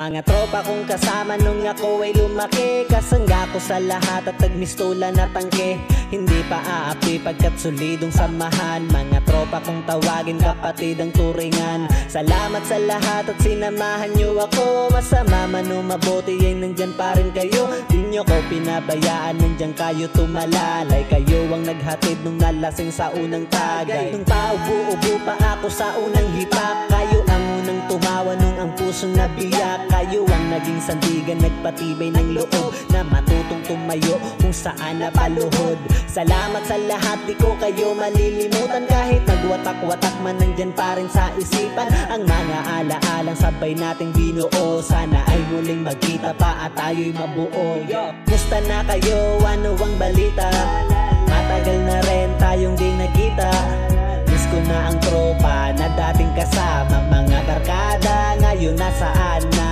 Mga tropa kong kasama nung ako ay lumaki, kasangga ko sa lahat at nagmistulan na tangke. Hindi pa aapi pagkat solidong samahan. Mga tropa kong tawagin kapatid ang turingan. Salamat sa lahat at sinamahan nyo ako. Masama man o mabuti ay nandyan pa rin kayo. Di nyo ko pinabayaan, nandyan kayo tumalalay. Kayo ang naghatid nung nalasing sa unang tagay. Nung paubo-ubo pa ako sa unang hipak, kayo ang unang tumawa nung ang pusong nabiyak. Kayo ang naging sandigan, nagpatibay ng loob na matutong tumayo kung saan napaluhod. Salamat sa lahat, di ko kayo malilimutan. Kahit nagwatak-watak man, nandyan pa rin sa isipan ang mga alaalang sabay nating binuo. Sana ay muling magkita pa at tayo'y mabuo. Musta na kayo? Ano ang balita? Matagal na rin tayong di nagkita. Miss ko na ang tropa na dating kasama. Mga barkada ngayon nasaan na?